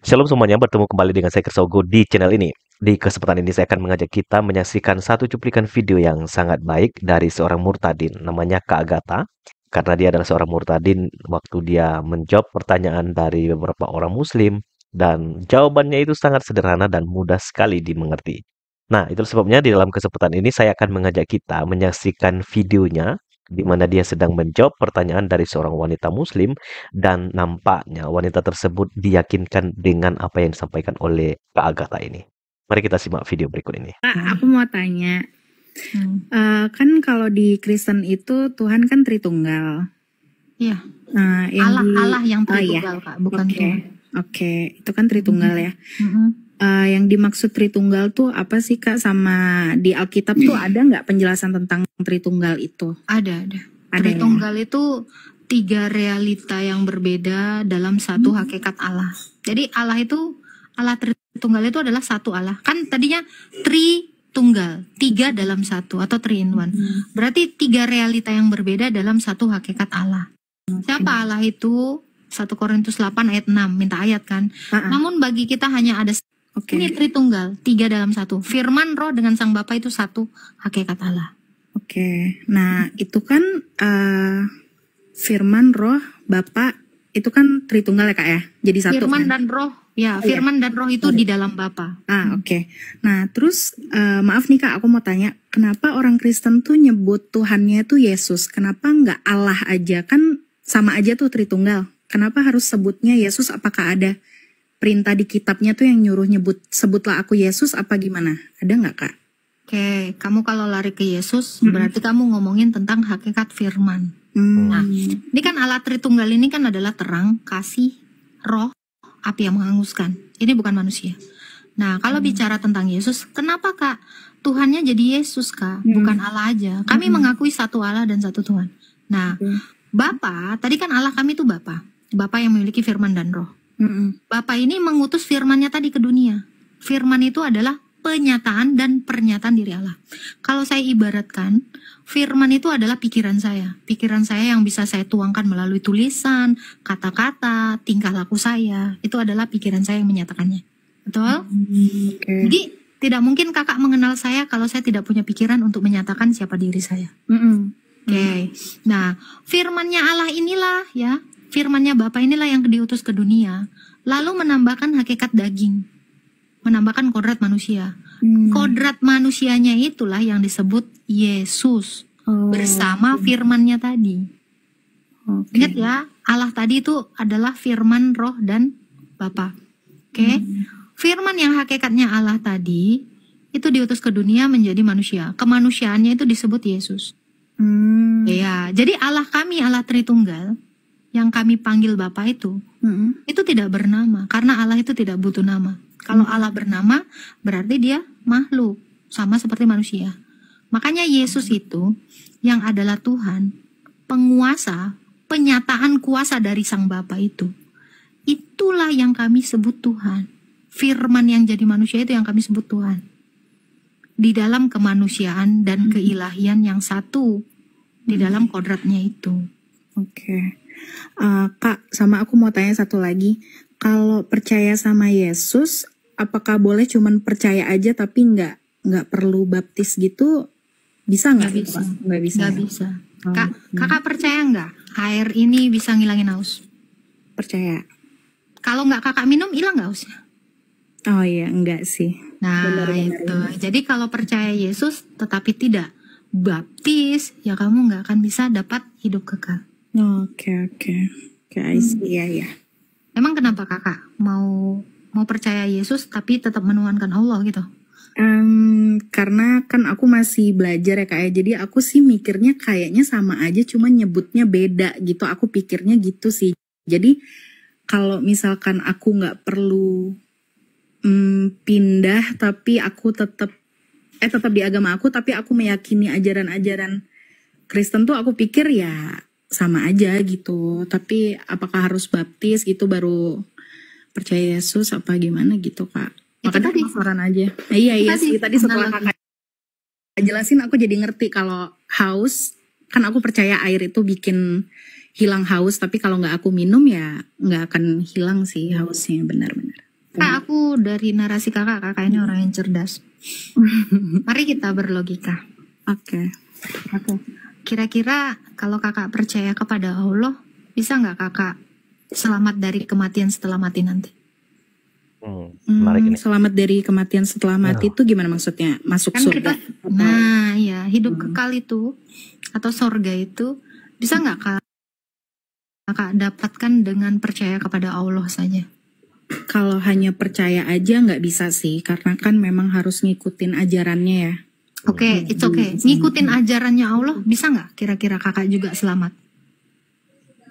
Shalom semuanya, bertemu kembali dengan saya Kersogo di channel ini. Di kesempatan ini saya akan mengajak kita menyaksikan satu cuplikan video yang sangat baik dari seorang murtadin, namanya Kak Agatha. Karena dia adalah seorang murtadin, waktu dia menjawab pertanyaan dari beberapa orang muslim, dan jawabannya itu sangat sederhana dan mudah sekali dimengerti. Nah, itu sebabnya di dalam kesempatan ini saya akan mengajak kita menyaksikan videonya, di mana dia sedang menjawab pertanyaan dari seorang wanita muslim, dan nampaknya wanita tersebut diyakinkan dengan apa yang disampaikan oleh Kak Agatha ini. Mari kita simak video berikut ini. Kak, aku mau tanya, kan kalau di Kristen itu Tuhan kan Tritunggal. Iya. Yang Allah yang Tritunggal, Kak, bukan Tuhan. Oke, itu kan Tritunggal ya. Yang dimaksud Tritunggal tuh apa sih Kak? Sama di Alkitab tuh ada nggak penjelasan tentang Tritunggal itu? Ada. Tritunggal itu 3 realita yang berbeda dalam satu hakikat Allah. Jadi Allah Tritunggal itu adalah satu Allah. Kan tadinya Tritunggal, 3 dalam satu atau 3 in 1. Berarti 3 realita yang berbeda dalam satu hakikat Allah. Siapa Allah itu? 1 Korintus 8 ayat 6, minta ayat kan. Namun bagi kita hanya ada ini Tritunggal, 3 dalam satu. Firman, Roh dengan Sang Bapa itu satu hakikat Allah. Oke, nah itu kan Firman, Roh, Bapa itu kan Tritunggal ya Kak ya? Jadi satu Firman kan? dan Roh, ya Firman dan Roh itu di dalam Bapa. Oke. Nah terus maaf nih Kak, aku mau tanya, kenapa orang Kristen tuh nyebut Tuhannya tuh Yesus? Kenapa nggak Allah aja? Kan sama aja tuh Tritunggal. Kenapa harus sebutnya Yesus? Apakah ada perintah di kitabnya tuh yang nyuruh nyebut sebutlah aku Yesus apa gimana? Ada nggak Kak? Oke, kamu kalau lari ke Yesus berarti kamu ngomongin tentang hakikat firman. Nah, ini kan Allah Tritunggal ini kan adalah terang, kasih, roh, api yang menghanguskan. Ini bukan manusia. Nah, kalau bicara tentang Yesus, kenapa Kak? Tuhannya jadi Yesus Kak, bukan Allah aja. Kami mengakui satu Allah dan satu Tuhan. Nah, Bapa, tadi kan Allah kami itu Bapa. Bapa yang memiliki firman dan roh. Bapa ini mengutus firmannya tadi ke dunia. Firman itu adalah penyataan dan pernyataan diri Allah. Kalau saya ibaratkan, firman itu adalah pikiran saya. Pikiran saya yang bisa saya tuangkan melalui tulisan, kata-kata, tingkah laku saya. Itu adalah pikiran saya yang menyatakannya. Betul? Jadi tidak mungkin kakak mengenal saya kalau saya tidak punya pikiran untuk menyatakan siapa diri saya. Oke. Nah, firmannya Allah inilah ya. Firmannya Bapa inilah yang diutus ke dunia. Lalu menambahkan hakikat daging. Menambahkan kodrat manusia. Kodrat manusianya itulah yang disebut Yesus. Bersama firmannya tadi. Ingat ya, Allah tadi itu adalah firman, roh, dan Bapa. Oke. Firman yang hakikatnya Allah tadi, itu diutus ke dunia menjadi manusia. Kemanusiaannya itu disebut Yesus. Ya, jadi Allah kami, Allah Tritunggal, yang kami panggil Bapa itu tidak bernama. Karena Allah itu tidak butuh nama. Kalau Allah bernama, berarti dia makhluk, sama seperti manusia. Makanya Yesus itu, yang adalah Tuhan, penguasa, penyataan kuasa dari Sang Bapa itu. Itulah yang kami sebut Tuhan. Firman yang jadi manusia itu yang kami sebut Tuhan. Di dalam kemanusiaan dan keilahian yang satu, di dalam kodratnya itu. Oke. Kak, sama aku mau tanya satu lagi. Kalau percaya sama Yesus, apakah boleh cuman percaya aja tapi nggak perlu baptis gitu? Bisa nggak? Nggak bisa. Kakak percaya nggak air ini bisa ngilangin haus? Percaya. Kalau nggak kakak minum, hilang nggak hausnya? Oh iya, enggak sih. Nah itu. Jadi kalau percaya Yesus tetapi tidak baptis, ya kamu nggak akan bisa dapat hidup kekal. Oke, I see, ya. Emang kenapa kakak mau percaya Yesus tapi tetap menuhankan Allah gitu? Karena kan aku masih belajar ya Kak ya. Jadi aku sih mikirnya kayaknya sama aja, cuma nyebutnya beda gitu. Aku pikirnya gitu sih. Jadi kalau misalkan aku nggak perlu pindah, tapi aku tetap di agama aku, tapi aku meyakini ajaran-ajaran Kristen tuh aku pikir ya sama aja gitu. Tapi apakah harus baptis gitu baru percaya Yesus apa gimana gitu Kak? Makanya penasaran aja. Iya sih tadi setelah kakak jelasin aku jadi ngerti kalau haus, kan aku percaya air itu bikin hilang haus, tapi kalau nggak aku minum ya nggak akan hilang sih hausnya, benar-benar. Kak, aku dari narasi kakak ini orang yang cerdas. Mari kita berlogika. Oke. Kira-kira kalau kakak percaya kepada Allah, bisa nggak kakak selamat dari kematian setelah mati nanti? Menarik ini. Selamat dari kematian setelah mati itu gimana maksudnya? Masuk Kan surga? nah ya, hidup kekal itu atau sorga itu bisa nggak kakak dapatkan dengan percaya kepada Allah saja? Kalau hanya percaya aja nggak bisa sih, karena kan memang harus ngikutin ajarannya ya. Oke, it's okay. Ngikutin ajarannya Allah bisa nggak kira-kira kakak juga selamat?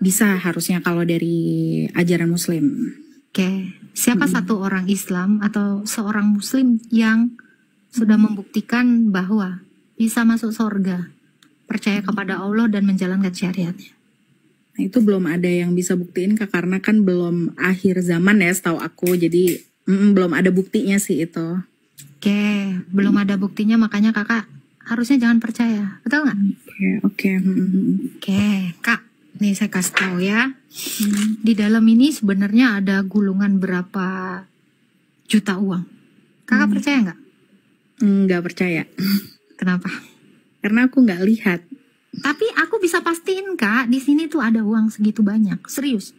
Bisa harusnya kalau dari ajaran Muslim. Oke, siapa satu orang Islam atau seorang Muslim yang sudah membuktikan bahwa bisa masuk surga, percaya kepada Allah dan menjalankan syariatnya? Nah, itu belum ada yang bisa buktiin Kak, karena kan belum akhir zaman ya setahu aku, jadi belum ada buktinya sih itu. Oke, belum ada buktinya, makanya kakak harusnya jangan percaya, betul nggak? Oke. Oke, Kak, nih saya kasih tahu ya. Di dalam ini sebenarnya ada gulungan berapa juta uang. Kakak percaya nggak? Nggak percaya. Kenapa? Karena aku nggak lihat. Tapi aku bisa pastiin Kak, di sini tuh ada uang segitu banyak, serius.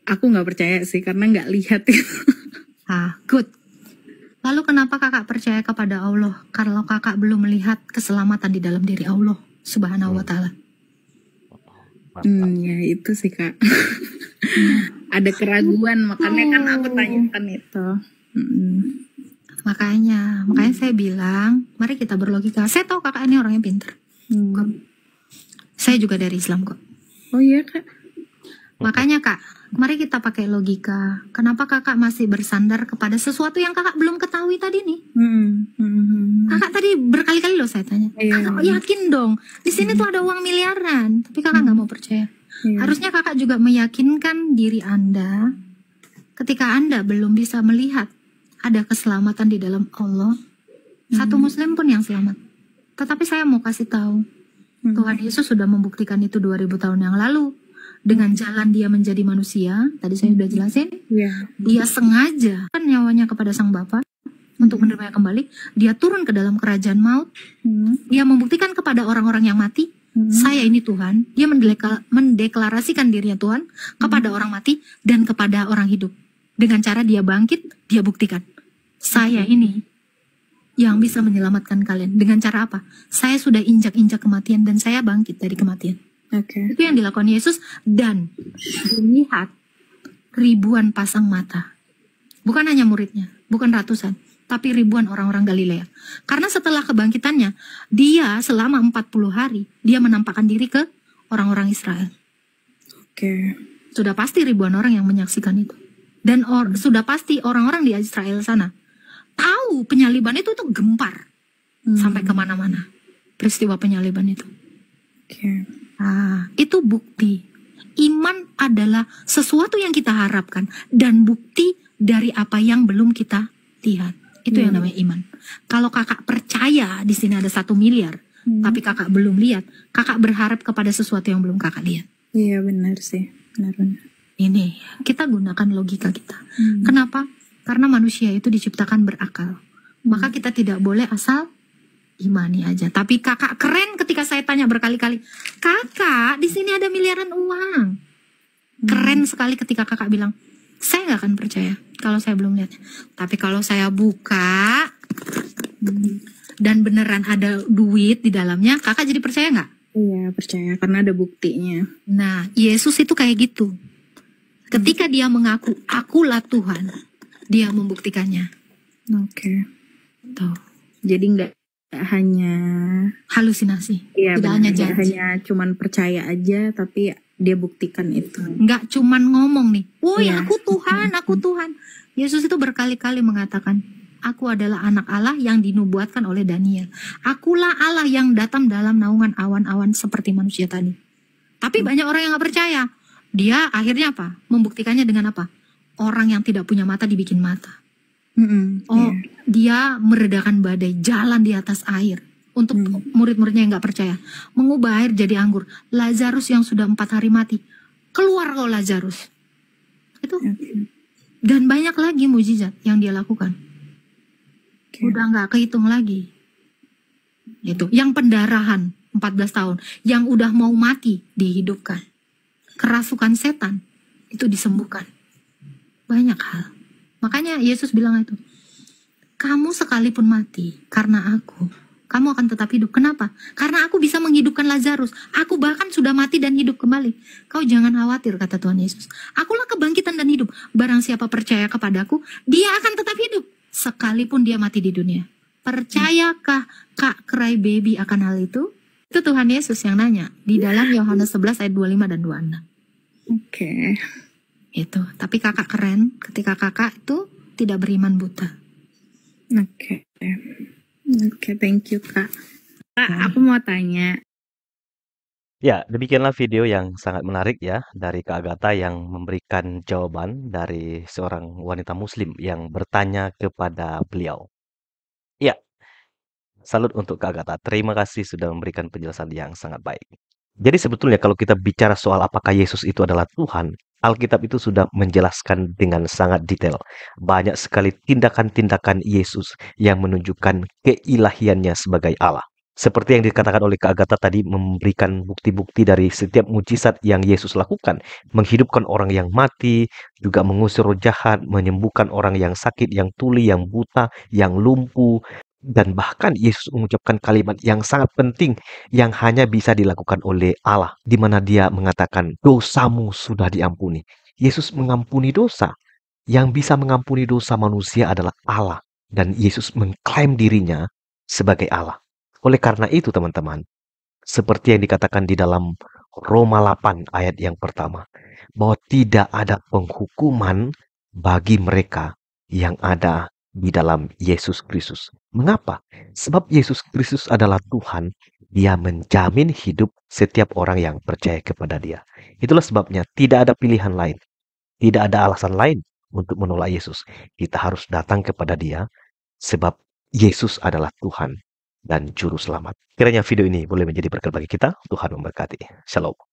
Aku nggak percaya sih karena nggak lihat. Good. Lalu kenapa kakak percaya kepada Allah kalau kakak belum melihat keselamatan di dalam diri Allah Subhanahu wa Ta'ala? Ya itu sih Kak. Ada keraguan, makanya kan aku tanyakan itu. Makanya saya bilang, mari kita berlogika. Saya tahu kakak ini orangnya pintar. Saya juga dari Islam kok. Oh iya Kak. Makanya Kak, mari kita pakai logika. Kenapa kakak masih bersandar kepada sesuatu yang kakak belum ketahui tadi nih? Kakak tadi berkali-kali loh saya tanya. Kakak yakin dong, di sini tuh ada uang miliaran, tapi kakak nggak mau percaya. Harusnya kakak juga meyakinkan diri Anda ketika Anda belum bisa melihat ada keselamatan di dalam Allah. Satu Muslim pun yang selamat. Tetapi saya mau kasih tahu, Tuhan Yesus sudah membuktikan itu 2000 tahun yang lalu. Dengan jalan dia menjadi manusia, tadi saya sudah jelasin, dia sengaja kan nyawanya kepada Sang Bapa untuk menerimanya kembali. Dia turun ke dalam kerajaan maut. Dia membuktikan kepada orang-orang yang mati, saya ini Tuhan. Dia mendeklarasikan dirinya Tuhan kepada orang mati dan kepada orang hidup. Dengan cara dia bangkit, dia buktikan, saya ini yang bisa menyelamatkan kalian. Dengan cara apa? Saya sudah injak-injak kematian dan saya bangkit dari kematian. Itu yang dilakukan Yesus, dan dilihat ribuan pasang mata. Bukan hanya muridnya, bukan ratusan, tapi ribuan orang-orang Galilea. Karena setelah kebangkitannya, dia selama 40 hari, dia menampakkan diri ke orang-orang Israel. Sudah pasti ribuan orang yang menyaksikan itu. Dan sudah pasti orang-orang di Israel sana tahu penyaliban itu tuh gempar. Sampai kemana-mana. Peristiwa penyaliban itu. Itu bukti. Iman adalah sesuatu yang kita harapkan dan bukti dari apa yang belum kita lihat. Itu yang namanya iman. Kalau kakak percaya di sini ada 1 miliar, tapi kakak belum lihat, kakak berharap kepada sesuatu yang belum kakak lihat. Iya benar sih, benar. Ini kita gunakan logika kita. Kenapa? Karena manusia itu diciptakan berakal. Maka kita tidak boleh asal imani aja. Tapi kakak keren ketika saya tanya berkali-kali, kakak di sini ada miliaran uang. Keren sekali ketika kakak bilang, saya nggak akan percaya kalau saya belum lihat. Tapi kalau saya buka dan beneran ada duit di dalamnya, kakak jadi percaya nggak? Iya percaya karena ada buktinya. Nah Yesus itu kayak gitu. Ketika dia mengaku akulah Tuhan, dia membuktikannya. Tuh. Jadi nggak hanya halusinasi, tidak benar, hanya janji, hanya cuman percaya aja, tapi dia buktikan itu. Nggak cuman ngomong nih, woi aku Tuhan, aku Tuhan. Yesus itu berkali-kali mengatakan, aku adalah anak Allah yang dinubuatkan oleh Daniel. Akulah Allah yang datang dalam naungan awan-awan seperti manusia tadi. Tapi banyak orang yang nggak percaya. Dia akhirnya apa? Membuktikannya dengan apa? Orang yang tidak punya mata dibikin mata. Dia meredakan badai, jalan di atas air. Untuk murid-muridnya yang gak percaya, mengubah air jadi anggur. Lazarus yang sudah 4 hari mati, keluar kau Lazarus. Itu Dan banyak lagi mujizat yang dia lakukan. Oke. Udah nggak kehitung lagi. Itu. Yang pendarahan 14 tahun. Yang udah mau mati dihidupkan. Kerasukan setan itu disembuhkan. Banyak hal. Makanya Yesus bilang itu, kamu sekalipun mati karena aku, kamu akan tetap hidup. Kenapa? Karena aku bisa menghidupkan Lazarus. Aku bahkan sudah mati dan hidup kembali. Kau jangan khawatir, kata Tuhan Yesus. Akulah kebangkitan dan hidup. Barang siapa percaya kepadaku, dia akan tetap hidup. Sekalipun dia mati di dunia. Percayakah Kak Cry Baby akan hal itu? Itu Tuhan Yesus yang nanya. Di dalam Yohanes 11 ayat 25 dan 26. Oke. Itu. Tapi kakak keren ketika kakak itu tidak beriman buta. Oke. Oke, thank you, Kak. Kak, aku mau tanya. Ya, demikianlah video yang sangat menarik ya dari Kak Agatha yang memberikan jawaban dari seorang wanita muslim yang bertanya kepada beliau. Ya, salut untuk Kak Agatha. Terima kasih sudah memberikan penjelasan yang sangat baik. Jadi sebetulnya kalau kita bicara soal apakah Yesus itu adalah Tuhan, Alkitab itu sudah menjelaskan dengan sangat detail. Banyak sekali tindakan-tindakan Yesus yang menunjukkan keilahiannya sebagai Allah. Seperti yang dikatakan oleh Kak Agatha tadi, memberikan bukti-bukti dari setiap mujizat yang Yesus lakukan. Menghidupkan orang yang mati, juga mengusir roh jahat, menyembuhkan orang yang sakit, yang tuli, yang buta, yang lumpuh. Dan bahkan Yesus mengucapkan kalimat yang sangat penting yang hanya bisa dilakukan oleh Allah. Di mana dia mengatakan, dosamu sudah diampuni. Yesus mengampuni dosa. Yang bisa mengampuni dosa manusia adalah Allah. Dan Yesus mengklaim dirinya sebagai Allah. Oleh karena itu teman-teman, seperti yang dikatakan di dalam Roma 8 ayat yang pertama, bahwa tidak ada penghukuman bagi mereka yang ada di dalam Yesus Kristus. Mengapa? Sebab Yesus Kristus adalah Tuhan, dia menjamin hidup setiap orang yang percaya kepada dia. Itulah sebabnya tidak ada pilihan lain, tidak ada alasan lain untuk menolak Yesus. Kita harus datang kepada dia, sebab Yesus adalah Tuhan dan Juru Selamat. Kiranya video ini boleh menjadi berkat bagi kita. Tuhan memberkati. Shalom.